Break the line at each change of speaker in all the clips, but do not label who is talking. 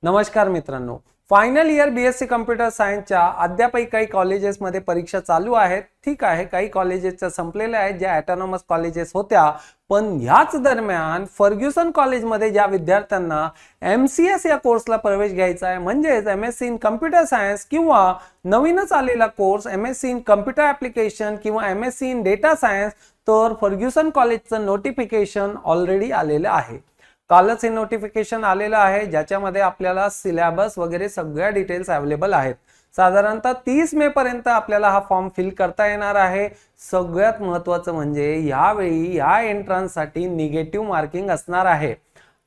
नमस्कार मित्रांनो, final year BSc computer सायन्सच्या अद्यापही काही कॉलेजेसमध्ये परीक्षा चालू आहेत. ठीक आहे, काही कॉलेजेसच्या संपलेल्या आहेत, ज्या ऑटोनॉमस कॉलेजेस होत्या. पण ह्याच दरम्यान फर्ग्युसन कॉलेजमध्ये ज्या विद्यार्थ्यांना एमसीएस या कोर्सला प्रवेश घ्यायचा आहे, म्हणजेच एमएससी इन कम्प्युटर सायन्स किंवा नवीनच आलेला course MSc in computer application किंवा एमएससी इन डेटा सायन्स, तर फर्ग्युसन कॉलेजचं नोटिफिकेशन ऑलरेडी आलेलं आहे. कालच हे नोटिफिकेशन आलेलं आहे, ज्याच्यामध्ये आपल्याला सिलेबस वगैरे सगळ्या डिटेल्स अवेलेबल आहेत. साधारणतः 30 मे पर्यंत आपल्याला हा फॉर्म फिल करता येणार आहे. सगळ्यात महत्त्वाचं म्हणजे यावेळी या एंट्रन्ससाठी निगेटिव्ह मार्किंग असणार आहे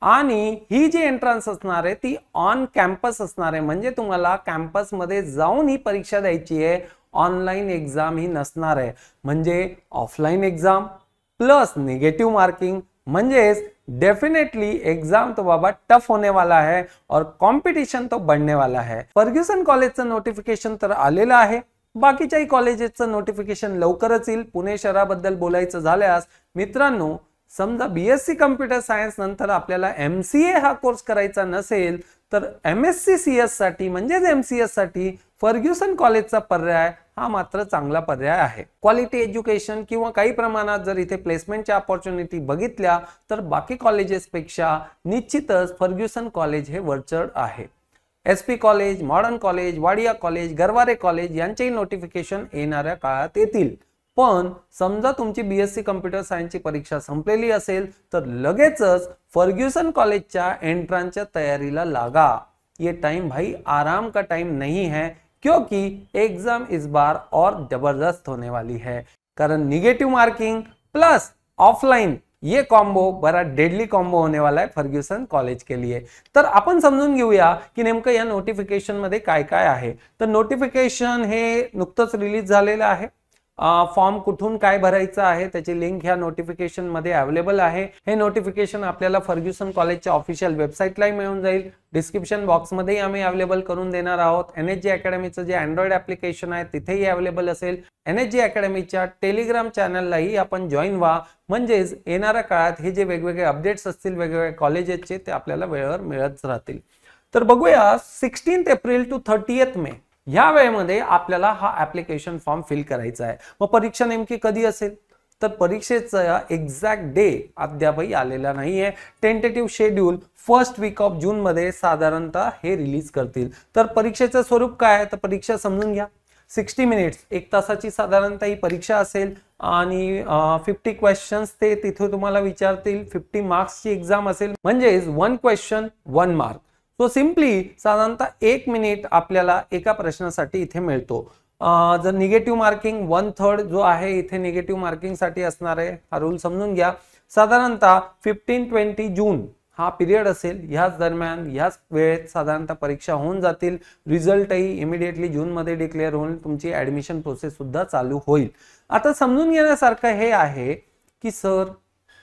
आणि ही जी एंट्रन्स असणार आहे ती ऑन कॅम्पस असणार आहे. म्हणजे तुम्हाला कॅम्पसमध्ये जाऊन ही परीक्षा द्यायची आहे. ऑनलाईन एक्झाम ही नसणार आहे. म्हणजे offline exam plus negative marking, म्हणजेच डेफिनेटली एग्जाम तो बाबा टफ होने वाला है और कंपटीशन तो बढ़ने वाला है. फर्ग्युसन कॉलेजचं नोटिफिकेशन तर आलेलं आहे. बाकीच्याही कॉलेजेसचं नोटिफिकेशन लवकरच येईल. पुणे शहराबद्दल बोलायचं झाल्यास मित्रांनो, समजा बीएससी कम्प्युटर सायन्स नंतर आपल्याला एमसीए हा कोर्स करायचा नसेल तर एमएससी सीएस साठी म्हणजेच एमसीएस साठी फर्ग्युसन कॉलेजचा पर्याय हा मात्र चांगला पर्याय आहे. क्वालिटी एज्युकेशन किंवा काही प्रमाणात जर इथे प्लेसमेंटच्या अपॉर्च्युनिटी बघितल्या तर बाकी कॉलेजेसपेक्षा निश्चितच फर्ग्युसन कॉलेज हे वरचढ आहे. SP college, modern college, Wadia college, Garware college यांचेही नोटिफिकेशन येणाऱ्या काळात येतील. पण समजा तुमची बीएससी कम्प्युटर सायन्सची परीक्षा संपलेली असेल तर लगेचच फर्ग्युसन कॉलेजच्या एंट्रन्सच्या तयारीला लागा. ये टाइम भाई आराम का टाइम नहीं है, क्योंकि एग्जाम इस बार और जबरदस्त होने वाली है. कारण निगेटिव मार्किंग प्लस ऑफलाइन ये कॉम्बो बड़ा डेडली कॉम्बो होने वाला है फर्ग्युसन कॉलेज के लिए. तर आपण समजून घेऊया की नेमकं या नोटिफिकेशन मध्ये काय काय आहे. तर नोटिफिकेशन हे नुकतंच रिलीज झालेलं आहे. फॉर्म कुठून काय भरायचं आहे त्याची लिंक ह्या नोटिफिकेशन मध्ये अवेलेबल आहे. हे नोटिफिकेशन आपल्याला फर्ग्युसन कॉलेजच्या ऑफिशियल वेबसाईटलाही मिळून जाईल. डिस्क्रिप्शन बॉक्समध्येही आम्ही अवेलेबल करून देणार आहोत. एनएचजी अकॅडमीचं जे अँड्रॉइड ॲप्लिकेशन आहे तिथेही अवेलेबल असेल. एनएचजी अकॅडमीच्या टेलिग्राम चॅनललाही आपण जॉईन व्हा, म्हणजेच येणाऱ्या काळात हे जे वेगवेगळे अपडेट्स असतील वेगवेगळ्या कॉलेजेसचे ते आपल्याला वेळेवर मिळत राहतील. तर बघूया 16 एप्रिल टू 30 मे या वेळेमध्ये आपल्याला हा ऍप्लिकेशन फॉर्म फिल करायचा आहे. मग परीक्षा नेमकी कधी असेल तर परीक्षेचा एक्झॅक्ट डे अद्यापही आलेला नाहीये. Tentative schedule first week of June मध्ये साधारणतः हे रिलीज करतील. तर परीक्षेचं स्वरूप काय आहे तर परीक्षा समजून घ्या. 60 मिनिट्स 1 तासाची साधारणतः ही परीक्षा असेल आणि 50 क्वेश्चन्स ते तिथे तुम्हाला विचारतील. 50 मार्क्सची एक्झाम असेल, म्हणजेच 1 क्वेश्चन 1 मार्क. तो सिंपली साधारणतः 1 मिनिट आपल्याला एका प्रश्नासाठी इथे मिळतो. जर निगेटिव्ह मार्किंग 1/3 जो आहे इथे निगेटिव्ह मार्किंग साठी असणार आहे. हा रूल समजून घ्या. साधारणतः 15-20 जून हा पिरियड असेल. ह्याच दरम्यान ह्याच वेळेत साधारणतः परीक्षा होऊन जातील. रिझल्टही इमिडिएटली जून मध्ये डिक्लेअर होऊन तुमची ऍडमिशन प्रोसेस सुद्धा चालू होईल. आता समजून घेण्यासारखं हे आहे की सर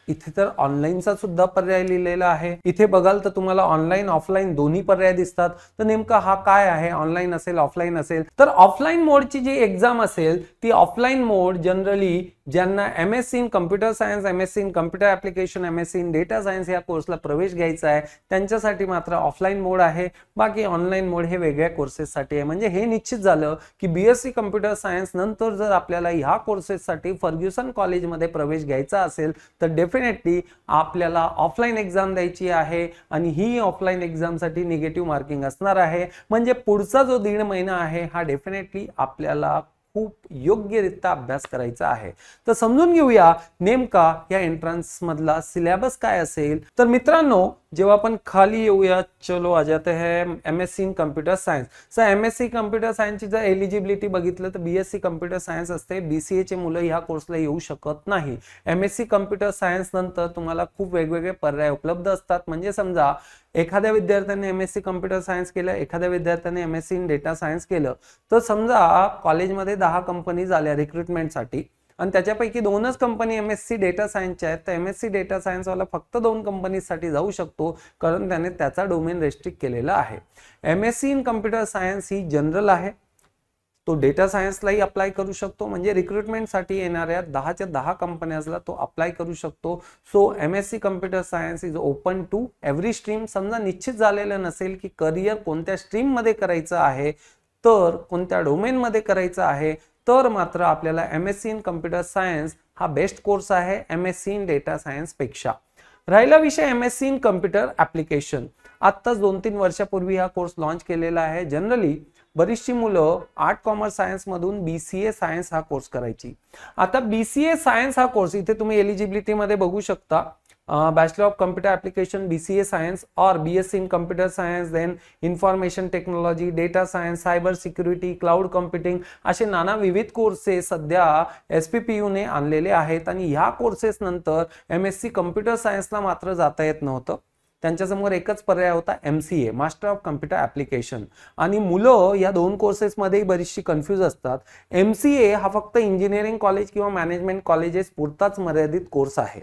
इथे तर ऑनलाईनचा सुद्धा पर्याय लिहिलेला आहे. इथे बघाल तर तुम्हाला ऑनलाईन ऑफलाईन दोन्ही पर्याय दिसतात. तर नेमका हा काय आहे, ऑनलाईन असेल ऑफलाईन असेल. तर ऑफलाईन मोडची जी एक्झाम असेल ती ऑफलाईन मोड जनरली ज्यांना MSc in computer science, MSc in computer application, MSc in data science या कोर्सला प्रवेश घ्यायचा आहे त्यांच्यासाठी मात्र ऑफलाईन मोड आहे. बाकी ऑनलाईन मोड हे वेगळ्या कोर्सेससाठी आहे. म्हणजे हे निश्चित झालं की बीएससी कम्प्युटर सायन्स नंतर जर आपल्याला ह्या कोर्सेससाठी फर्ग्युसन कॉलेजमध्ये प्रवेश घ्यायचा असेल तर डेफिनेटली आपल्याला ऑफलाईन एक्झाम द्यायची आहे आणि ही ऑफलाईन एक्झाम साठी निगेटिव्ह मार्किंग असणार आहे. म्हणजे पुढचा जो 1.5 महिना आहे हा डेफिनेटली आपल्याला खूप योग्यरित्या अभ्यास करायचा आहे. तर समजून घेऊया नेमका या एंट्रन्स मधला सिलेबस काय असेल. तर मित्रांनो, जेव्हा आपण खाली येऊया, चलो आ जाते हैं MSc in computer science. Sir MSc computer सायन्सची जर एलिजिबिलिटी बघितलं तर बीएससी कम्प्युटर सायन्स असते. बीसीए चे मुलं ह्या कोर्सला येऊ शकत नाही. एमएससी कम्प्युटर सायन्स नंतर तुम्हाला खूप वेगवेगळे पर्याय उपलब्ध असतात. म्हणजे समजा एखाद्या विद्यार्थ्याने एमएससी कम्प्युटर सायन्स केलं, एखाद्या विद्यार्थ्याने एमएससी इन डेटा सायन्स केलं, तर समजा कॉलेजमध्ये 10 कंपनीज आल्या रिक्रुटमेंटसाठी आणि त्याच्यापैकी 2च कंपनी एमएससी डेटा सायन्सच्या आहेत. तर एमएससी डेटा सायन्स वाला फक्त 2 कंपनीसाठी जाऊ शकतो, कारण त्याने त्याचा डोमेन रेस्ट्रिक्ट केलेला आहे. MSc in computer science he general आहे. तो डेटा सायन्सलाही अप्लाय करू शकतो, म्हणजे रिक्रुटमेंटसाठी येणाऱ्या 10च्या 10 कंपन्याजला तो अप्लाय करू शकतो. So MSc computer science is open to every stream. समजा निश्चित झालेलं नसेल की करिअर कोणत्या स्ट्रीम मध्ये करायचं आहे, तर कोणत्या डोमेन मध्ये करायचं आहे, तर मात्र आपल्याला MSc इन कम्प्युटर सायन्स हा बेस्ट कोर्स आहे MSc इन डेटा सायन्स पेक्षा. राहिला विषय MSc इन कम्प्युटर ऍप्लिकेशन. आत्ताच 2-3 वर्षापूर्वी हा कोर्स लॉन्च केलेला आहे. जनरली बरीचशी मुलं आर्ट कॉमर्स सायन्स मधून BCA सायन्स हा कोर्स करायची. आता BCA सायन्स हा कोर्स इथे तुम्ही एलिजिबिलिटी मध्ये बघू शकता. Bachelor of computer application BCA science और BSc in computer science, then information technology, data science, cyber security, cloud computing असे नाना विविध कोर्सेस सध्या SPPU ने आणलेले आहेत. आणि ह्या कोर्सेस नंतर MSc कम्प्युटर सायन्सला मात्र जाता येत नव्हतं. त्यांच्यासमोर एकच पर्याय होता MCA master of computer application. आणि मुलं या दोन कोर्सेसमध्ये बरीचशी कन्फ्यूज असतात. MCA हा फक्त इंजिनिअरिंग कॉलेज किंवा मॅनेजमेंट कॉलेजेस पुरताच मर्यादित कोर्स आहे.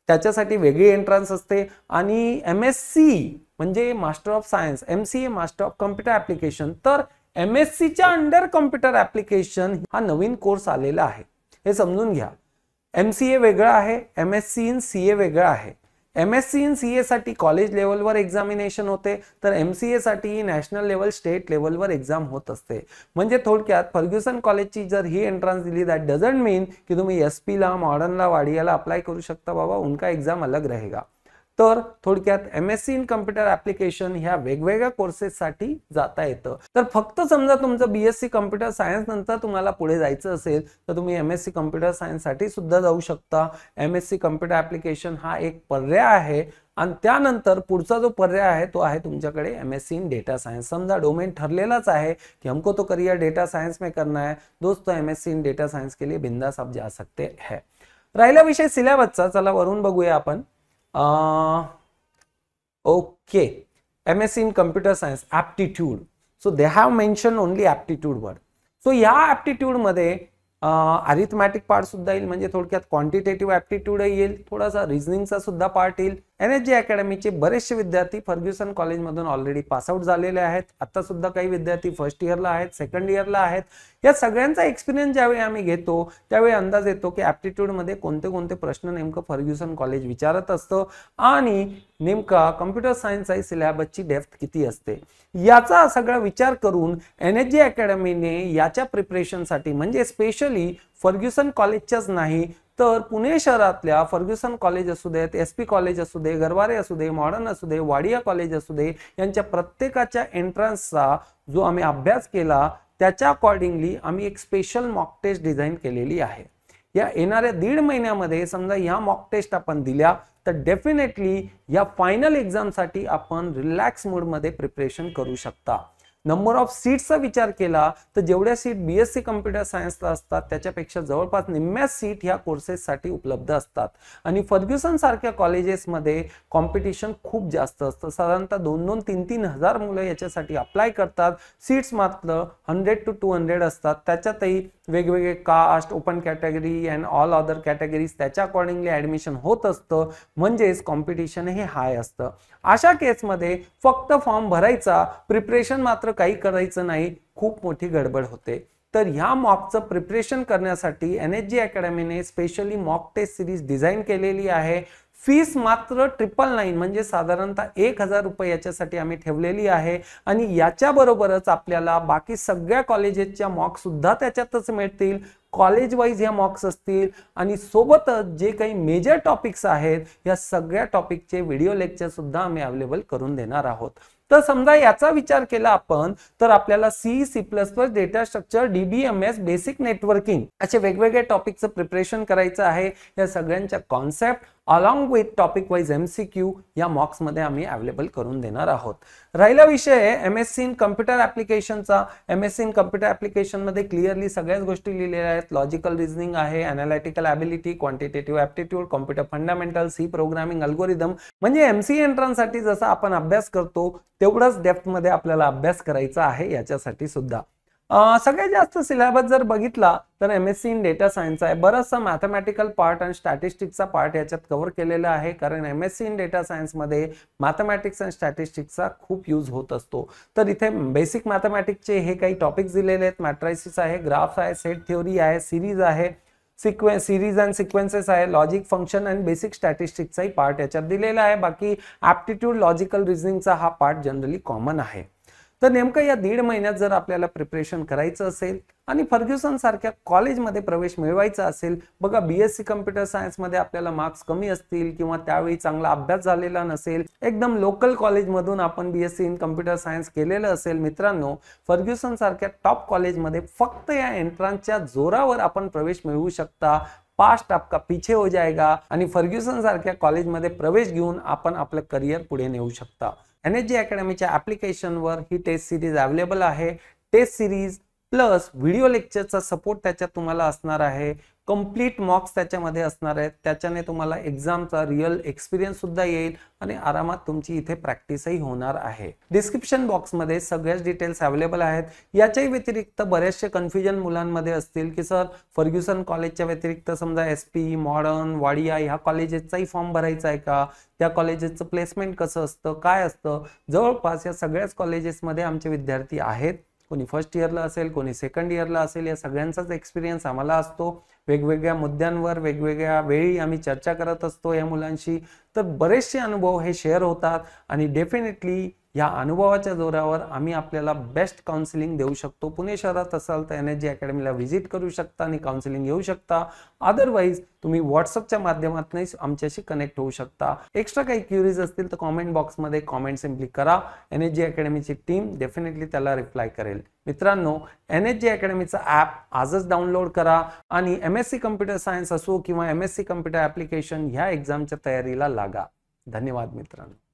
त्याच्यासाठी वेगळी एंट्रन्स असते. आणि MSc म्हणजे master of science, MCA master of computer application, तर MSc च्या अंडर कम्प्युटर ऍप्लिकेशन हा नवीन कोर्स आलेला आहे. हे समजून घ्या. MCA वेगळं आहे, MSc इन CA वेगळं आहे. MSc इन CA साठी कॉलेज लेवलवर एक्झामिनेशन होते, तर MCA साठी नॅशनल लेवल, स्टेट लेवलवर एक्झाम होत असते. म्हणजे थोडक्यात फर्ग्युसन कॉलेजची जर ही एंट्रन्स दिली, दॅट डझंट मीन की तुम्ही SP ला, मॉडर्नला, वाडियाला अप्लाई करू शकता बाबा, उनका एग्जाम अलग रहेगा. तर थोडक्यात MSc इन कम्प्युटर ऍप्लिकेशन ह्या वेगवेगळ्या कोर्सेस साठी जाता येतं. तर फक्त समजा तुमचं BSc कम्प्युटर सायन्स नंतर तुम्हाला पुढे जायचं असेल, तर तुम्ही MSc कम्प्युटर सायन्स साठी सुद्धा जाऊ शकता. MSc कम्प्युटर ऍप्लिकेशन हा एक पर्याय आहे. आणि त्यानंतर पुढचा जो पर्याय आहे तो आहे तुमच्याकडे MSc इन डेटा सायन्स. समजा डोमेन ठरलेलाच आहे की हमको तो करियर डेटा सायन्स में करना है, दोस्तों MSc इन डेटा सायन्स के लिए बिंदास आप जा सकते हैं. राहिला विषय सिलेबसचा, चला वरून बघूया आपण. Okay, MSc in computer science aptitude. So they have mentioned only aptitude word. So या aptitude मध्ये अरिथमॅटिक पार्ट सुद्धा येईल, म्हणजे थोडक्यात क्वांटिटेटिव्ह ऍप्टिट्यूड येईल, थोडासा रिझनिंगचा सुद्धा पार्ट येईल. NSG अकॅडमीचे बरेचसे विद्यार्थी फर्ग्युसन कॉलेज मधून ऑलरेडी पास आउट झालेले आहेत. आता सुद्धा काही विद्यार्थी फर्स्ट इयरला आहेत, सेकंड इयरला आहेत. या सगळ्यांचा एक्सपिरियन्स ज्यावेळी आम्ही घेतो त्यावेळी अंदाज येतो की ऍप्टिट्यूड मध्ये कोणते कोणते प्रश्न नेमकं फर्ग्युसन कॉलेज विचारत असतं आणि नेमका कम्प्युटर सायन्सचा सिलेबसची डेप्थ किती असते. याचा सगळा विचार करून NSG अकॅडमीने याच्या प्रिपरेशनसाठी, म्हणजे स्पेशली फर्ग्युसन कॉलेजच्याच नाही तर पुणे शहरातल्या फर्ग्युसन कॉलेज असू देत, SP कॉलेज असू दे, गरवारे असू दे, मॉडर्न असू दे, वाडिया कॉलेज असू दे, यांच्या प्रत्येकाच्या एंट्रन्सचा जो आम्ही अभ्यास केला त्याच्या अकॉर्डिंगली आम्ही एक स्पेशल मॉक टेस्ट डिझाईन केलेली आहे. या येणाऱ्या 1.5 महिन्यामध्ये समजा या मॉक टेस्ट आपण दिल्या तर डेफिनेटली या फायनल एक्झामसाठी आपण रिलॅक्स मोडमध्ये प्रिपरेशन करू शकता. नंबर ऑफ सीट्सचा विचार केला तर जेवढ्या सीट BSc कम्प्युटर सायन्सला असतात त्याच्यापेक्षा जवळपास निम्म्या सीट ह्या कोर्सेससाठी उपलब्ध असतात. आणि फर्ग्युसन सारख्या कॉलेजेसमध्ये कॉम्पिटिशन खूप जास्त असतं. साधारणतः 2-2, 3-3 हजार मुलं याच्यासाठी अप्लाय करतात. सीट्स मात्र 100 to 200 असतात. त्याच्यातही वेगवेगळे caste, open category and all other categories त्याच्या अकॉर्डिंगली ऍडमिशन होत असतं. म्हणजेच कॉम्पिटिशन हे हाय असतं. अशा केसमध्ये फक्त फॉर्म भरायचा, प्रिपरेशन मात्र काही करायचं नाही, खूप मोठी गडबड होते. तर ह्या मॉकचं प्रिपरेशन करण्यासाठी NSG अकॅडमीने specially mock test series design केलेली आहे. फीस मात्र 999 म्हणजे साधारणतः 1000 रुपये याच्यासाठी आम्ही ठेवलेली आहे. आणि याच्या बरोबरच आपल्याला बाकी सगळ्या कॉलेजेसच्या मॉक सुद्धा त्याच्यातच मिळतील. कॉलेज वाईज ह्या मॉक्स असतील आणि सोबतच जे काही मेजर टॉपिक्स आहेत या सगळ्या टॉपिकचे व्हिडिओ लेक्चर सुद्धा आम्ही अवेलेबल करून देणार आहोत. तर समजा याचा विचार केला आपण तर आपल्याला C++, data structure, DBMS, basic networking असे वेगवेगळे टॉपिकचं प्रिपरेशन करायचं आहे. या सगळ्यांच्या concept along with topic wise MCQ या मॉक्स मध्ये आम्ही अवेलेबल करून देणार आहोत. राहिला विषय MSc इन कम्प्युटर ऍप्लिकेशनचा. MSc इन कम्प्युटर ऍप्लिकेशन मध्ये क्लिअरली सगळ्याच गोष्टी लिहिलेल्या आहेत. लॉजिकल रिझनिंग आहे, analytical ability, quantitative aptitude, computer fundamental, C programming, algorithm. म्हणजे MCA एंट्रन्स साठी जसा आपण अभ्यास करतो तेवढाच डेप्थ मध्ये आपल्याला अभ्यास करायचा आहे याच्यासाठी सुद्धा. सगळ्यात जास्त सिलेबस जर बघितला तर MSc इन डेटा सायन्स आहे. बराचसा मॅथमॅटिकल पार्ट आणि स्टॅटिस्टिक्सचा पार्ट याच्यात कव्हर केलेला आहे, कारण MSc इन डेटा सायन्स मध्ये मॅथमॅटिक्स आणि स्टॅटिस्टिक्सचा खूप यूज होत असतो. तर इथे बेसिक मॅथमॅटिक्सचे हे काही टॉपिक्स दिलेले आहेत. मॅट्रायसिस आहे, ग्राफ आहे, सेट थिओरी आहे, सिरीज आहे, सिरीज अँड सिक्वेन्सेस आहे, लॉजिक फंक्शन आणि बेसिक स्टॅटिस्टिक्सचाही पार्ट याच्यात दिलेला आहे. बाकी ऍप्टिट्यूड लॉजिकल रिझनिंगचा हा पार्ट जनरली कॉमन आहे. तर नेमकं या 1.5 महिन्यात जर आपल्याला प्रिपरेशन करायचं असेल आणि फर्ग्युसन सारख्या कॉलेजमध्ये प्रवेश मिळवायचा असेल, बघा BSc कम्प्युटर सायन्स मध्ये आपल्याला मार्क्स कमी असतील किंवा त्यावेळी चांगला अभ्यास झालेला नसेल, एकदम लोकल कॉलेजमधून आपण BSc इन कम्प्युटर सायन्स केलेलं असेल, मित्रांनो फर्ग्युसन सारख्या टॉप कॉलेजमध्ये फक्त या एंट्रन्सच्या जोरावर आपण प्रवेश मिळवू शकता. पास्ट आपका पीछे हो जाएगा आणि फर्ग्युसन सारख्या कॉलेजमध्ये प्रवेश घेऊन आपण आपलं करिअर पुढे नेऊ शकता. NSG अकॅडमीच्या ऍप्लिकेशनवर ही टेस्ट सिरीज अवेलेबल आहे. टेस्ट सिरीज प्लस व्हिडिओ लेक्चरचा सपोर्ट त्याच्यात तुम्हाला असणार आहे. कंप्लीट मॉक्स त्याच्यामध्ये असणार आहेत. त्याच्याने तुम्हाला एक्झामचा रिअल एक्सपिरियन्स सुद्धा येईल आणि आरामात तुमची इथे प्रॅक्टिसही होणार आहे. डिस्क्रिप्शन बॉक्समध्ये सगळ्याच डिटेल्स अवेलेबल आहेत. याच्याही व्यतिरिक्त बरेचसे कन्फ्युजन मुलांमध्ये असतील की सर फर्ग्युसन कॉलेजच्या व्यतिरिक्त समजा SP, मॉडर्न, वाडिया ह्या कॉलेजेसचाही फॉर्म भरायचा आहे का, त्या कॉलेजेसचं प्लेसमेंट कसं असतं, काय असतं. जवळपास या सगळ्याच कॉलेजेसमध्ये आमचे विद्यार्थी आहेत. कोणी फर्स्ट इयरला असेल, कोणी सेकंड इयरला असेल, या सगळ्यांचाच एक्सपिरियन्स आम्हाला असतो. वेगवेगळ्या मुद्द्यांवर वेगवेगळ्या वेळी आम्ही चर्चा करत असतो या मुलांशी. तर बरेचसे अनुभव हे शेअर होतात आणि डेफिनेटली या अनुभवाच्या जोरावर आम्ही आपल्याला बेस्ट काउन्सिलिंग देऊ शकतो. पुणे शहरात असाल तर NSG अकॅडमीला व्हिजिट करू शकता आणि काउन्सिलिंग घेऊ शकता. अदरवाईज तुम्ही व्हॉट्सअपच्या माध्यमातून आमच्याशी कनेक्ट होऊ शकता. एक्स्ट्रा काही क्युरीज असतील तर कॉमेंट बॉक्समध्ये कॉमेंट सिम्पली करा. NSG अकॅडमीची टीम डेफिनेटली त्याला रिप्लाय करेल. मित्रांनो, NSG अकॅडमीचा ॲप आजच डाउनलोड करा आणि MSc कम्प्युटर सायन्स असो किंवा MSc कम्प्युटर ॲप्लिकेशन ह्या एक्झामच्या तयारीला लागा. धन्यवाद मित्रांनो.